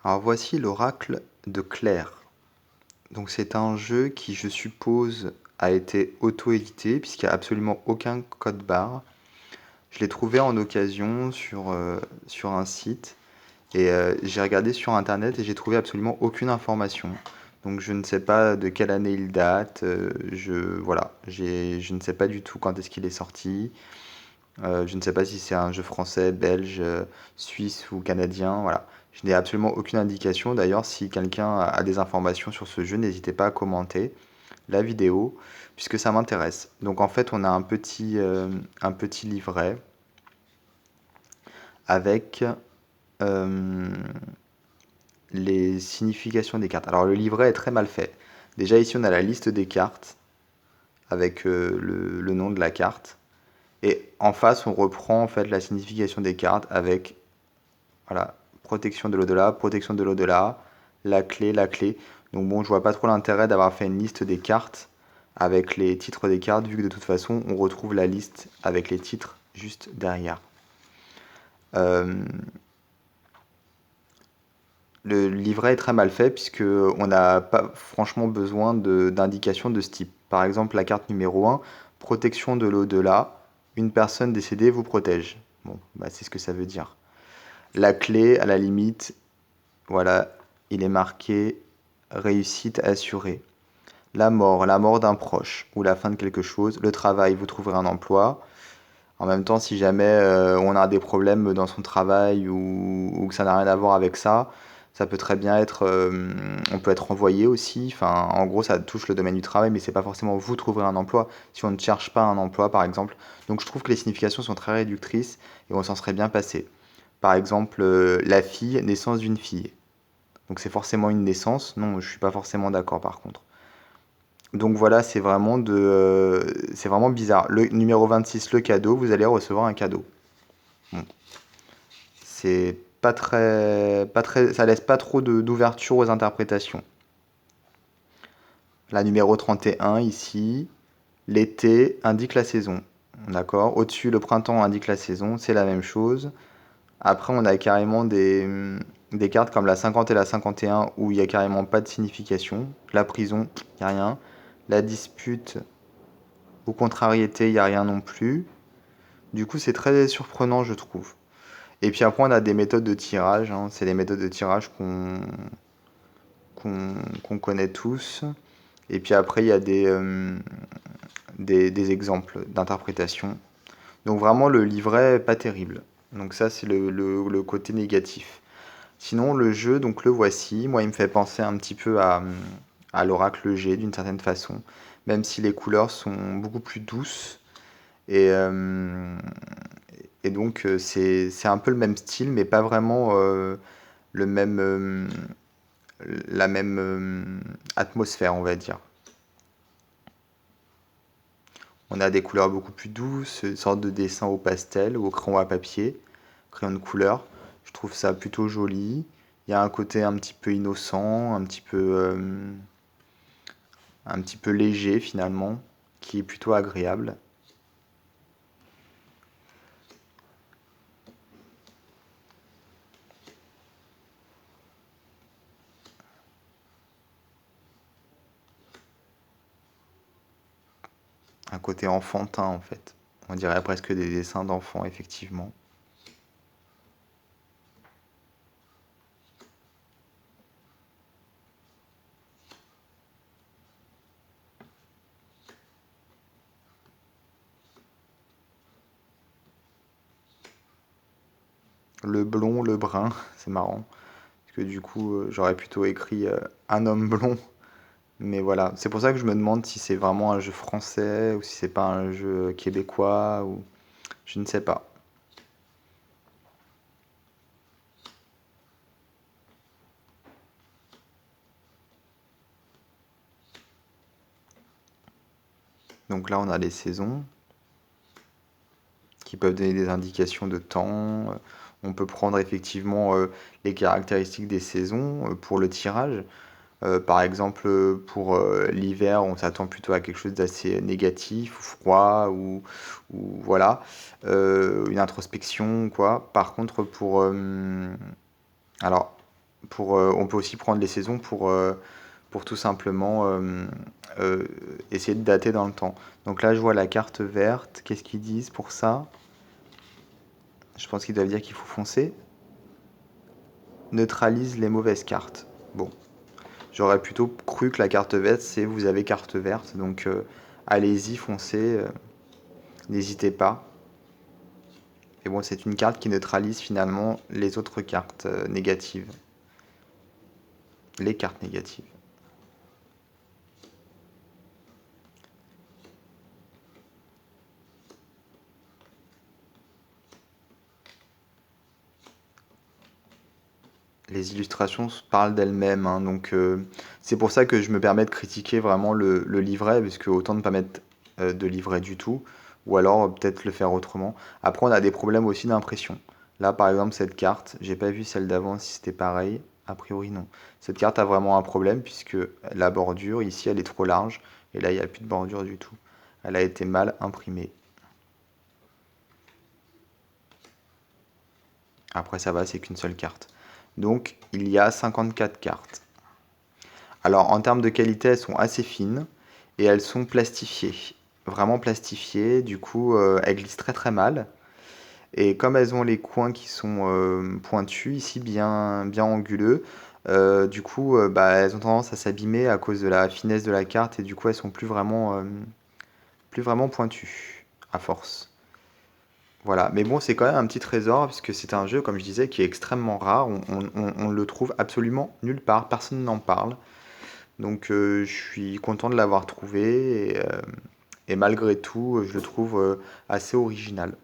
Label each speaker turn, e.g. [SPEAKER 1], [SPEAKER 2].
[SPEAKER 1] Alors voici l'oracle de Claire. Donc c'est un jeu qui, je suppose, a été auto-édité puisqu'il n'y a absolument aucun code barre. Je l'ai trouvé en occasion sur un site et j'ai regardé sur internet et j'ai trouvé absolument aucune information. Donc je ne sais pas de quelle année il date, je ne sais pas du tout quand est-ce qu'il est sorti. Je ne sais pas si c'est un jeu français, belge, suisse ou canadien. Voilà. Je n'ai absolument aucune indication. D'ailleurs, si quelqu'un a des informations sur ce jeu, n'hésitez pas à commenter la vidéo, puisque ça m'intéresse. Donc en fait, on a un petit livret avec euh, les significations des cartes. Alors le livret est très mal fait. Déjà ici, on a la liste des cartes avec le nom de la carte. Et en face, on reprend en fait la signification des cartes avec voilà, protection de l'au-delà, protection de l'au-delà, la clé, la clé. Donc bon, je vois pas trop l'intérêt d'avoir fait une liste des cartes avec les titres des cartes, vu que de toute façon, on retrouve la liste avec les titres juste derrière. Euh, le livret est très mal fait puisque on n'a pas franchement besoin d'indications de ce type. Par exemple, la carte numéro 1, protection de l'au-delà, une personne décédée vous protège. Bon, bah, c'est ce que ça veut dire. La clé, à la limite, voilà, il est marqué réussite assurée. La mort d'un proche ou la fin de quelque chose. Le travail, vous trouverez un emploi. En même temps, si jamais on a des problèmes dans son travail ou que ça n'a rien à voir avec ça, ça peut très bien être, on peut être envoyé aussi. Enfin, en gros, ça touche le domaine du travail, mais c'est pas forcément vous trouverez un emploi si on ne cherche pas un emploi, par exemple. Donc, je trouve que les significations sont très réductrices et on s'en serait bien passé. Par exemple, la fille, naissance d'une fille. Donc c'est forcément une naissance. Non, je suis pas forcément d'accord par contre. Donc voilà, c'est vraiment bizarre. Le numéro 26, le cadeau, vous allez recevoir un cadeau. Bon, c'est pas très, ça laisse pas trop d'ouverture aux interprétations. La numéro 31 ici, l'été indique la saison. D'accord? Au-dessus, le printemps indique la saison, c'est la même chose. Après, on a carrément des cartes comme la 50 et la 51 où il n'y a carrément pas de signification. La prison, il n'y a rien. La dispute ou contrariété, il n'y a rien non plus. Du coup, c'est très surprenant, je trouve. Et puis après, on a des méthodes de tirage, hein. C'est les méthodes de tirage qu'on connaît tous. Et puis après, il y a des exemples d'interprétation. Donc vraiment, le livret, pas terrible. Donc ça, c'est le côté négatif. Sinon, le jeu, donc le voici. Moi, il me fait penser un petit peu à l'Oracle G d'une certaine façon, même si les couleurs sont beaucoup plus douces. Et, euh, et donc, c'est un peu le même style, mais pas vraiment le même, la même atmosphère, on va dire. On a des couleurs beaucoup plus douces, une sorte de dessin au pastel ou au crayon à papier, crayon de couleur. Je trouve ça plutôt joli. Il y a un côté un petit peu innocent, un petit peu léger finalement, qui est plutôt agréable. Un côté enfantin en fait. On dirait presque des dessins d'enfants, effectivement. Le blond, le brun, c'est marrant. Parce que du coup, j'aurais plutôt écrit un homme blond. Mais voilà, c'est pour ça que je me demande si c'est vraiment un jeu français ou si c'est pas un jeu québécois ou je ne sais pas. Donc là, on a les saisons qui peuvent donner des indications de temps. On peut prendre effectivement les caractéristiques des saisons pour le tirage. Par exemple, pour l'hiver, on s'attend plutôt à quelque chose d'assez négatif ou froid ou voilà, une introspection quoi. Par contre, alors On peut aussi prendre les saisons pour tout simplement essayer de dater dans le temps. Donc là, je vois la carte verte. Qu'est-ce qu'ils disent pour ça? Je pense qu'ils doivent dire qu'il faut foncer. Neutralise les mauvaises cartes. Bon, j'aurais plutôt cru que la carte verte, c'est vous avez carte verte. Donc allez-y, foncez, n'hésitez pas. Et bon, c'est une carte qui neutralise finalement les autres cartes négatives. Les cartes négatives. Les illustrations parlent d'elles-mêmes, hein, donc c'est pour ça que je me permets de critiquer vraiment le livret, parce que autant ne pas mettre de livret du tout, ou alors peut-être le faire autrement. Après, on a des problèmes aussi d'impression. Là, par exemple, cette carte, j'ai pas vu celle d'avant si c'était pareil. A priori, non. Cette carte a vraiment un problème, puisque la bordure, ici, elle est trop large, et là, il n'y a plus de bordure du tout. Elle a été mal imprimée. Après, ça va, c'est qu'une seule carte. Donc, il y a 54 cartes. Alors, en termes de qualité, elles sont assez fines et elles sont plastifiées. Vraiment plastifiées, du coup, elles glissent très très mal. Et comme elles ont les coins qui sont pointus, ici bien anguleux, du coup, bah, elles ont tendance à s'abîmer à cause de la finesse de la carte et du coup, elles sont plus vraiment pointues à force. Voilà, mais bon, c'est quand même un petit trésor, puisque c'est un jeu, comme je disais, qui est extrêmement rare. On le trouve absolument nulle part, personne n'en parle. Donc je suis content de l'avoir trouvé et malgré tout, je le trouve assez original.